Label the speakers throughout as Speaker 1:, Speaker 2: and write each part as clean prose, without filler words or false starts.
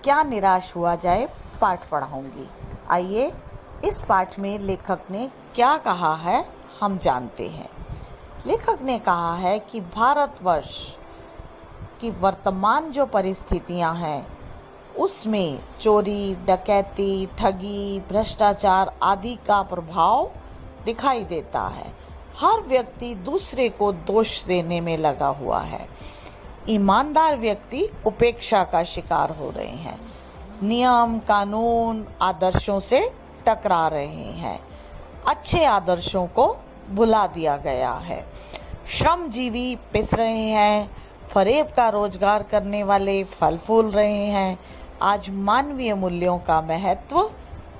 Speaker 1: क्या निराश हुआ जाए पाठ पढ़ाऊंगी। आइए इस पाठ में लेखक ने क्या कहा है हम जानते हैं। लेखक ने कहा है कि भारतवर्ष की वर्तमान जो परिस्थितियां हैं उसमें चोरी, डकैती, ठगी, भ्रष्टाचार आदि का प्रभाव दिखाई देता है। हर व्यक्ति दूसरे को दोष देने में लगा हुआ है। ईमानदार व्यक्ति उपेक्षा का शिकार हो रहे हैं। नियम, कानून, आदर्शों से टकरा रहे हैं। अच्छे आदर्शों को भुला दिया गया है। श्रमजीवी पिस रहे हैं। फरेब का रोजगार करने वाले फल फूल रहे हैं। आज मानवीय मूल्यों का महत्व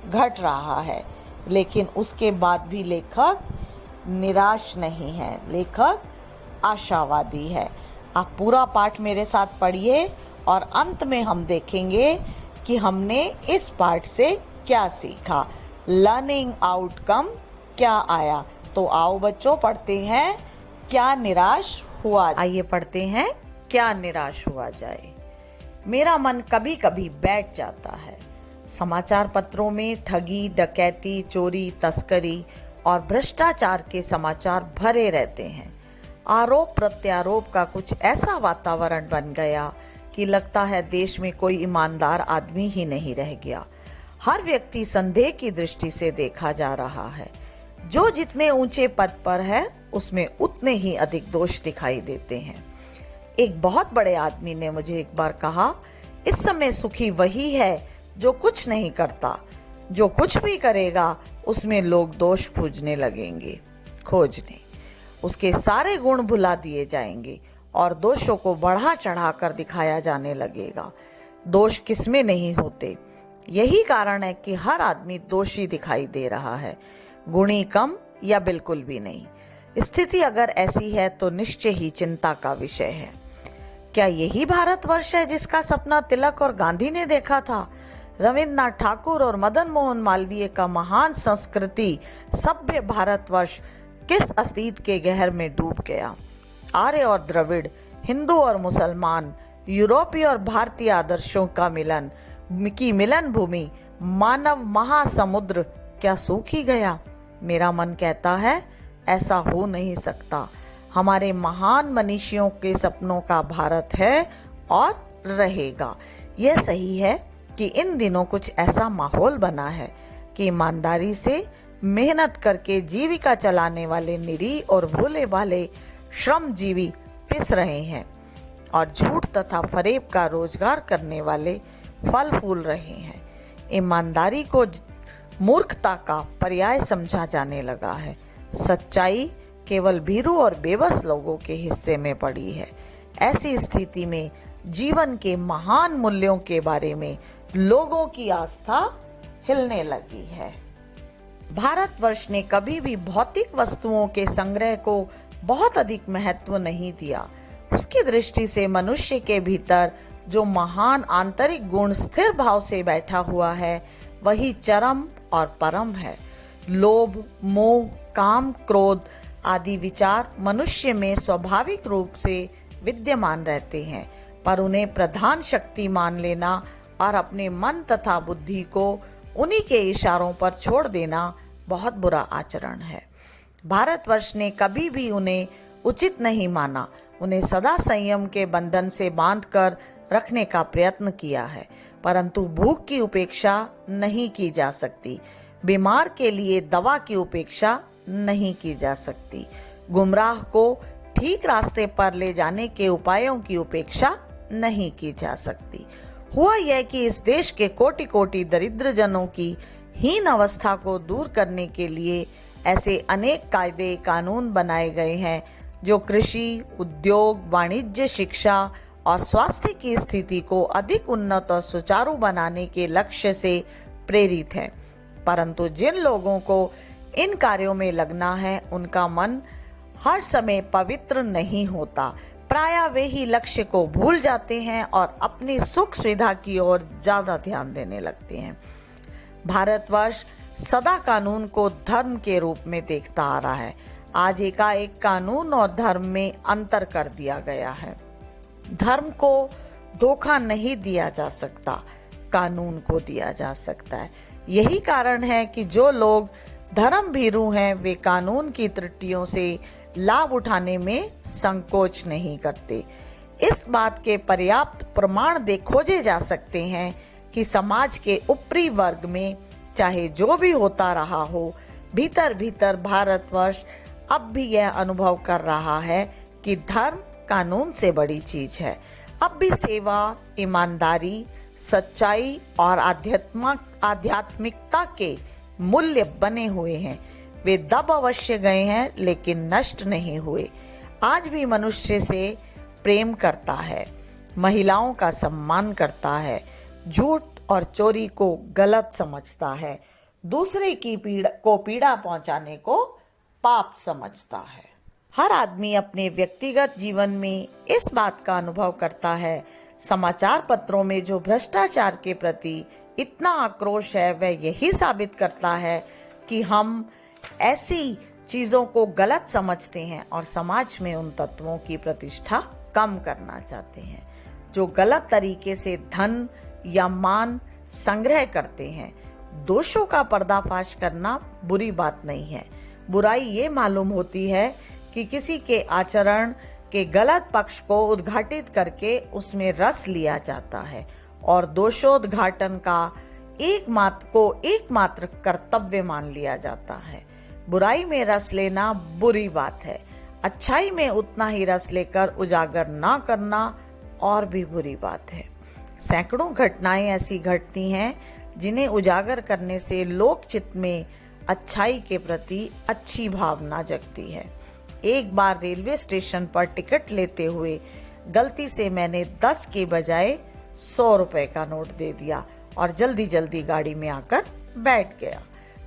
Speaker 1: घट रहा है, लेकिन उसके बाद भी लेखक निराश नहीं है। लेखक आशावादी है। आप पूरा पाठ मेरे साथ पढ़िए और अंत में हम देखेंगे कि हमने इस पाठ से क्या सीखा, लर्निंग आउटकम क्या आया। तो आओ बच्चों पढ़ते हैं क्या निराश हुआ। आइए पढ़ते हैं क्या निराश हुआ जाए। मेरा मन कभी कभी बैठ जाता है। समाचार पत्रों में ठगी, डकैती, चोरी, तस्करी और भ्रष्टाचार के समाचार भरे रहते हैं। आरोप प्रत्यारोप का कुछ ऐसा वातावरण बन गया कि लगता है देश में कोई ईमानदार आदमी ही नहीं रह गया। हर व्यक्ति संदेह की दृष्टि से देखा जा रहा है। जो जितने ऊंचे पद पर है उसमें उतने ही अधिक दोष दिखाई देते हैं। एक बहुत बड़े आदमी ने मुझे एक बार कहा, इस समय सुखी वही है जो कुछ नहीं करता। जो कुछ भी करेगा उसमें लोग दोष खोजने लगेंगे। उसके सारे गुण भुला दिए जाएंगे और दोषों को बढ़ा चढ़ा कर दिखाया जाने लगेगा। दोष किसमें नहीं होते। यही कारण है कि हर आदमी दोषी दिखाई दे रहा है, गुणी कम या बिल्कुल भी नहीं। स्थिति अगर ऐसी है तो निश्चय ही चिंता का विषय है। क्या यही भारतवर्ष है जिसका सपना तिलक और गांधी ने देखा था? रविन्द्रनाथ ठाकुर और मदन मोहन मालवीय का महान संस्कृति सभ्य भारतवर्ष किस अस्तित्व के गहर में डूब गया। आर्य और द्रविड़, हिंदू और मुसलमान, यूरोपीय और भारतीय आदर्शों का मिलन भूमि मानव महासमुद्र क्या सूख ही गया? मेरा मन कहता है ऐसा हो नहीं सकता। हमारे महान मनीषियों के सपनों का भारत है और रहेगा। यह सही है कि इन दिनों कुछ ऐसा माहौल बना है कि ईमानदारी से मेहनत करके जीविका चलाने वाले निरीह और भोले भाले श्रमजीवी पिस रहे हैं और झूठ तथा फरेब का रोजगार करने वाले फल फूल रहे हैं। ईमानदारी को मूर्खता का पर्याय समझा जाने लगा है। सच्चाई केवल भीरू और बेबस लोगों के हिस्से में पड़ी है। ऐसी स्थिति में जीवन के महान मूल्यों के बारे में लोगों की आस्था हिलने लगी है। भारतवर्ष ने कभी भी भौतिक वस्तुओं के संग्रह को बहुत अधिक महत्व नहीं दिया। उसकी दृष्टि से मनुष्य के भीतर जो महान आंतरिक गुण स्थिर भाव से बैठा हुआ है वही चरम और परम है। लोभ, मोह, काम, क्रोध आदि विचार मनुष्य में स्वाभाविक रूप से विद्यमान रहते हैं, पर उन्हें प्रधान शक्ति मान लेना और अपने मन तथा बुद्धि को उन्हीं के इशारों पर छोड़ देना बहुत बुरा आचरण है। भारतवर्ष ने कभी भी उन्हें उचित नहीं माना। उन्हें सदा संयम के बंधन से बांधकर रखने का प्रयत्न किया है, परंतु भूख की उपेक्षा नहीं की जा सकती। बीमार के लिए दवा की उपेक्षा नहीं की जा सकती। गुमराह को ठीक रास्ते पर ले जाने के उपायों की उपेक्षा नहीं की जा सकती। हुआ यह कि इस देश के कोटि कोटि दरिद्र जनों की हीन अवस्था को दूर करने के लिए ऐसे अनेक कायदे कानून बनाए गए हैं जो कृषि, उद्योग, वाणिज्य, शिक्षा और स्वास्थ्य की स्थिति को अधिक उन्नत और सुचारू बनाने के लक्ष्य से प्रेरित है। परंतु जिन लोगों को इन कार्यों में लगना है उनका मन हर समय पवित्र नहीं होता। प्रायः वे ही लक्ष्य को भूल जाते हैं और अपनी सुख सुविधा की ओर ज्यादा ध्यान देने लगते हैं। भारतवर्ष सदा कानून को धर्म के रूप में देखता आ रहा है। आज एकाएक कानून और धर्म में अंतर कर दिया गया है। धर्म को धोखा नहीं दिया जा सकता। कानून को दिया जा सकता है। यही कारण है कि जो लोग धर्म भीरू हैं वे कानून की त्रुटियों से लाभ उठाने में संकोच नहीं करते। इस बात के पर्याप्त प्रमाण खोजे जा सकते हैं कि समाज के ऊपरी वर्ग में चाहे जो भी होता रहा हो, भीतर भीतर भारतवर्ष अब भी यह अनुभव कर रहा है कि धर्म कानून से बड़ी चीज है। अब भी सेवा, ईमानदारी, सच्चाई और आध्यात्मिकता के मूल्य बने हुए हैं। वे दब अवश्य गए हैं लेकिन नष्ट नहीं हुए। आज भी मनुष्य से प्रेम करता है, महिलाओं का सम्मान करता है, झूठ और चोरी को गलत समझता है, दूसरे की पीड़ा पहुंचाने को पाप समझता है। हर आदमी अपने व्यक्तिगत जीवन में इस बात का अनुभव करता है। समाचार पत्रों में जो भ्रष्टाचार के प्रति इतना आक्रोश है वह यही साबित करता है कि हम ऐसी चीजों को गलत समझते हैं और समाज में उन तत्वों की प्रतिष्ठा कम करना चाहते हैं जो गलत तरीके से धन या मान संग्रह करते हैं। दोषों का पर्दाफाश करना बुरी बात नहीं है। बुराई ये मालूम होती है कि किसी के आचरण के गलत पक्ष को उद्घाटित करके उसमें रस लिया जाता है और दोषोद्घाटन का एकमात्र कर्तव्य मान लिया जाता है। बुराई में रस लेना बुरी बात है। अच्छाई में उतना ही रस लेकर उजागर ना करना और भी बुरी बात है। सैकड़ों घटनाएं ऐसी घटती हैं जिन्हें उजागर करने से लोक चित्त में अच्छाई के प्रति अच्छी भावना जगती है। एक बार रेलवे स्टेशन पर टिकट लेते हुए गलती से मैंने 10 के बजाय 100 रुपए का नोट दे दिया और जल्दी जल्दी गाड़ी में आकर बैठ गया।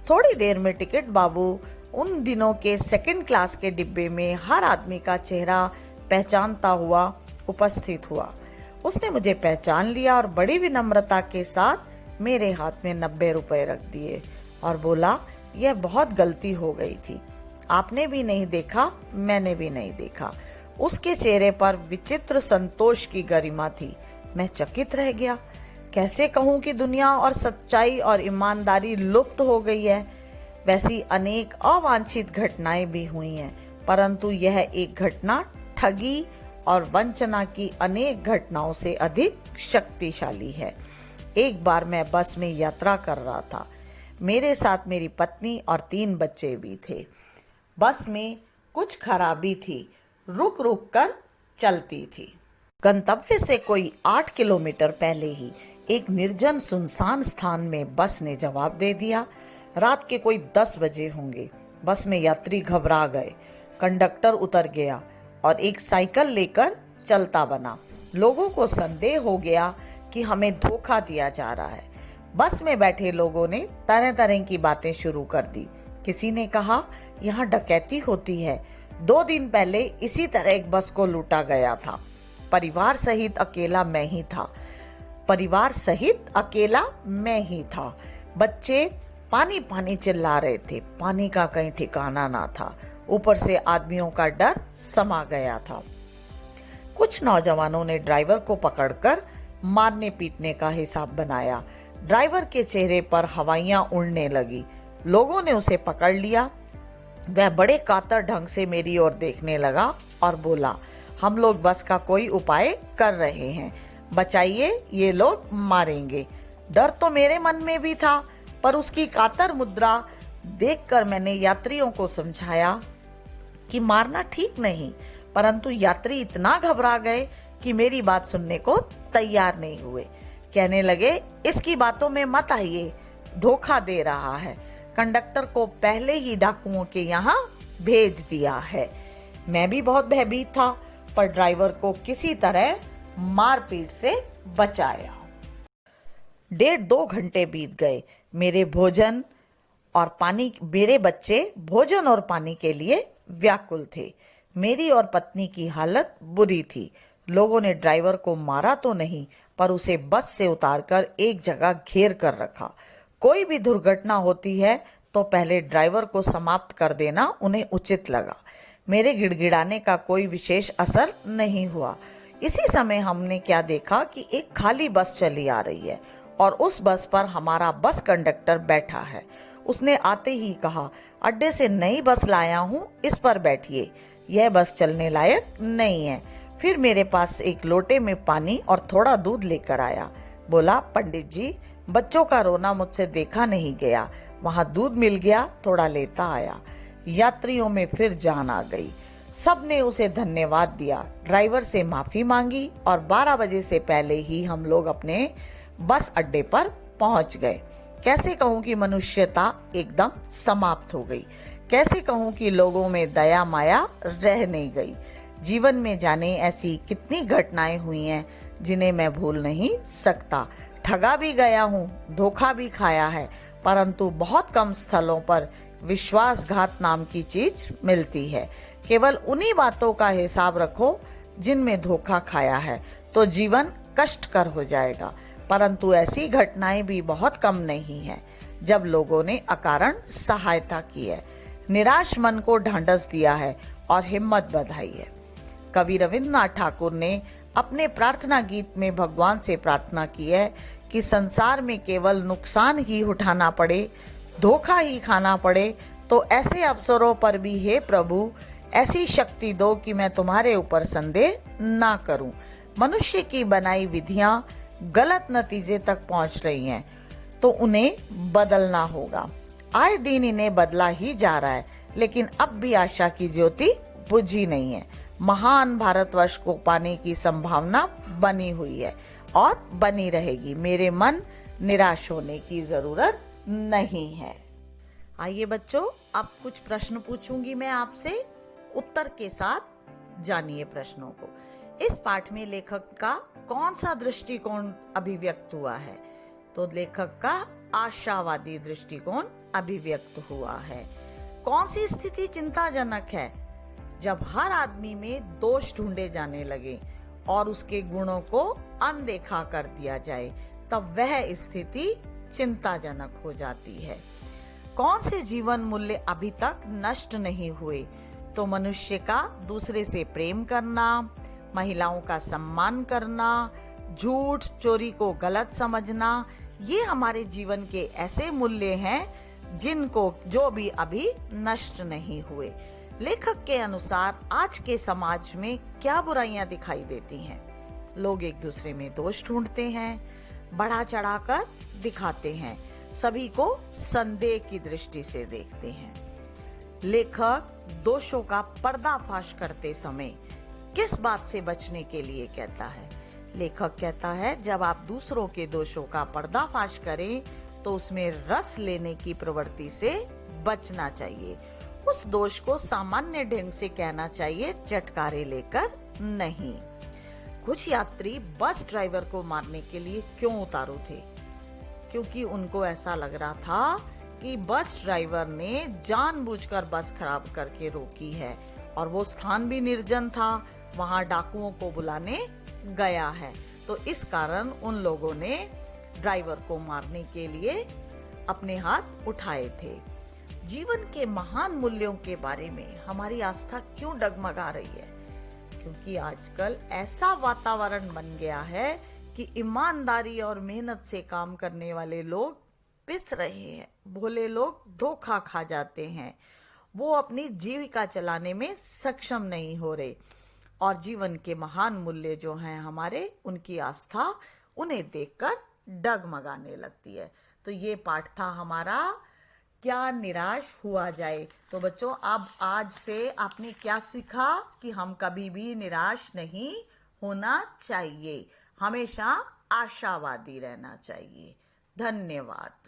Speaker 1: थोड़ी देर में टिकट बाबू उन दिनों के सेकंड क्लास के डिब्बे में हर आदमी का चेहरा पहचानता हुआ उपस्थित हुआ। उसने मुझे पहचान लिया और बड़ी विनम्रता के साथ मेरे हाथ में 90 रुपए रख दिए और बोला, यह बहुत गलती हो गई थी। आपने भी नहीं देखा, मैंने भी नहीं देखा। उसके चेहरे पर विचित्र संतोष की गरिमा थी। मैं चकित रह गया। कैसे कहूँ कि दुनिया और सच्चाई और ईमानदारी लुप्त हो गई है। वैसी अनेक अवांछित घटनाएं भी हुई हैं, परंतु यह एक घटना ठगी और वंचना की अनेक घटनाओं से अधिक शक्तिशाली है। एक बार मैं बस में यात्रा कर रहा था। मेरे साथ मेरी पत्नी और 3 बच्चे भी थे। बस में कुछ खराबी थी, रुक रुक कर चलती थी। गंतव्य से कोई 8 किलोमीटर पहले ही एक निर्जन सुनसान स्थान में बस ने जवाब दे दिया। रात के कोई 10 बजे होंगे। बस में यात्री घबरा गए। कंडक्टर उतर गया और एक साइकिल लेकर चलता बना। लोगों को संदेह हो गया कि हमें धोखा दिया जा रहा है। बस में बैठे लोगों ने तरह तरह की बातें शुरू कर दी। किसी ने कहा, यहाँ डकैती होती है। 2 दिन पहले इसी तरह एक बस को लूटा गया था। परिवार सहित अकेला मैं ही था। बच्चे पानी पानी चिल्ला रहे थे। पानी का कहीं ठिकाना ना था। ऊपर से आदमियों का डर समा गया था। कुछ नौजवानों ने ड्राइवर को पकड़कर मारने पीटने का हिसाब बनाया। ड्राइवर के चेहरे पर हवाइयां उड़ने लगी। लोगों ने उसे पकड़ लिया। वह बड़े कातर ढंग से मेरी ओर देखने लगा और बोला, हम लोग बस का कोई उपाय कर रहे हैं, बचाइए, ये लोग मारेंगे। डर तो मेरे मन में भी था, पर उसकी कातर मुद्रा देखकर मैंने यात्रियों को समझाया कि मारना ठीक नहीं, परंतु यात्री इतना घबरा गए कि मेरी बात सुनने को तैयार नहीं हुए। कहने लगे, इसकी बातों में मत आइए, धोखा दे रहा है। कंडक्टर को पहले ही डाकुओं के यहाँ भेज दिया है। मैं भी बहुत भयभीत था, पर ड्राइवर को किसी तरह मारपीट से बचाया। 1.5-2 घंटे बीत गए। मेरे बच्चे भोजन और पानी के लिए व्याकुल थे। मेरी और पत्नी की हालत बुरी थी। लोगों ने ड्राइवर को मारा तो नहीं, पर उसे बस से उतारकर एक जगह घेर कर रखा। कोई भी दुर्घटना होती है तो पहले ड्राइवर को समाप्त कर देना उन्हें उचित लगा। मेरे गिड़गिड़ाने का कोई विशेष असर नहीं हुआ। इसी समय हमने क्या देखा कि एक खाली बस चली आ रही है। और उस बस पर हमारा बस कंडक्टर बैठा है। उसने आते ही कहा, अड्डे से नई बस लाया हूँ, इस पर बैठिए, यह बस चलने लायक नहीं है। फिर मेरे पास एक लोटे में पानी और थोड़ा दूध लेकर आया। बोला, पंडित जी, बच्चों का रोना मुझसे देखा नहीं गया, वहां दूध मिल गया, थोड़ा लेता आया। यात्रियों में फिर जान आ गई। सबने उसे धन्यवाद दिया, ड्राइवर से माफी मांगी और 12 बजे से पहले ही हम लोग अपने बस अड्डे पर पहुंच गए। कैसे कहूं कि मनुष्यता एकदम समाप्त हो गई। कैसे कहूं कि लोगों में दया माया रह नहीं गई। जीवन में जाने ऐसी कितनी घटनाएं हुई हैं जिन्हें मैं भूल नहीं सकता। ठगा भी गया हूँ, धोखा भी खाया है, परंतु बहुत कम स्थलों पर विश्वासघात नाम की चीज मिलती है। केवल उन्हीं बातों का हिसाब रखो जिनमें धोखा खाया है, तो जीवन कष्टकर हो जाएगा। परंतु ऐसी घटनाएं भी बहुत कम नहीं है जब लोगों ने अकारण सहायता की है, निराश मन को ढांढस दिया है और हिम्मत बधाई है। कवि रविन्द्रनाथ ठाकुर ने अपने प्रार्थना गीत में भगवान से प्रार्थना की है कि संसार में केवल नुकसान ही उठाना पड़े, धोखा ही खाना पड़े, तो ऐसे अवसरों पर भी हे प्रभु ऐसी शक्ति दो कि मैं तुम्हारे ऊपर संदेह ना करूं। मनुष्य की बनाई विधियां गलत नतीजे तक पहुंच रही हैं, तो उन्हें बदलना होगा। आए दिन इन्हें बदला ही जा रहा है, लेकिन अब भी आशा की ज्योति बुझी नहीं है। महान भारतवर्ष को पाने की संभावना बनी हुई है और बनी रहेगी। मेरे मन, निराश होने की जरूरत नहीं है। आइए बच्चों, अब कुछ प्रश्न पूछूंगी मैं आपसे, उत्तर के साथ जानिए प्रश्नों को। इस पाठ में लेखक का कौन सा दृष्टिकोण अभिव्यक्त हुआ है? तो लेखक का आशावादी दृष्टिकोण अभिव्यक्त हुआ है। कौन सी स्थिति चिंताजनक है? जब हर आदमी में दोष ढूंढे जाने लगे और उसके गुणों को अनदेखा कर दिया जाए, तब वह स्थिति चिंताजनक हो जाती है। कौन से जीवन मूल्य अभी तक नष्ट नहीं हुए? तो मनुष्य का दूसरे से प्रेम करना, महिलाओं का सम्मान करना, झूठ चोरी को गलत समझना, ये हमारे जीवन के ऐसे मूल्य हैं जिनको जो भी अभी नष्ट नहीं हुए। लेखक के अनुसार आज के समाज में क्या बुराइयां दिखाई देती हैं? लोग एक दूसरे में दोष ढूंढते हैं, बढ़ा चढ़ाकर दिखाते हैं, सभी को संदेह की दृष्टि से देखते हैं। लेखक दोषों का पर्दाफाश करते समय किस बात से बचने के लिए कहता है? लेखक कहता है, जब आप दूसरों के दोषों का पर्दाफाश करें तो उसमें रस लेने की प्रवृत्ति से बचना चाहिए। उस दोष को सामान्य ढंग से कहना चाहिए, चटकारे लेकर नहीं। कुछ यात्री बस ड्राइवर को मारने के लिए क्यों उतारू थे? क्योंकि उनको ऐसा लग रहा था कि बस ड्राइवर ने जानबूझकर बस खराब करके रोकी है और वो स्थान भी निर्जन था, वहां डाकुओं को बुलाने गया है। तो इस कारण उन लोगों ने ड्राइवर को मारने के लिए अपने हाथ उठाए थे। जीवन के महान मूल्यों के बारे में हमारी आस्था क्यों डगमगा रही है? क्योंकि आजकल ऐसा वातावरण बन गया है कि ईमानदारी और मेहनत से काम करने वाले लोग पिस रहे हैं, भोले लोग धोखा खा जाते हैं, वो अपनी जीविका चलाने में सक्षम नहीं हो रहे और जीवन के महान मूल्य जो हैं हमारे, उनकी आस्था उन्हें देखकर डगमगाने लगती है। तो ये पाठ था हमारा, क्या निराश हुआ जाए। तो बच्चों, अब आज से आपने क्या सीखा कि हम कभी भी निराश नहीं होना चाहिए, हमेशा आशावादी रहना चाहिए। धन्यवाद।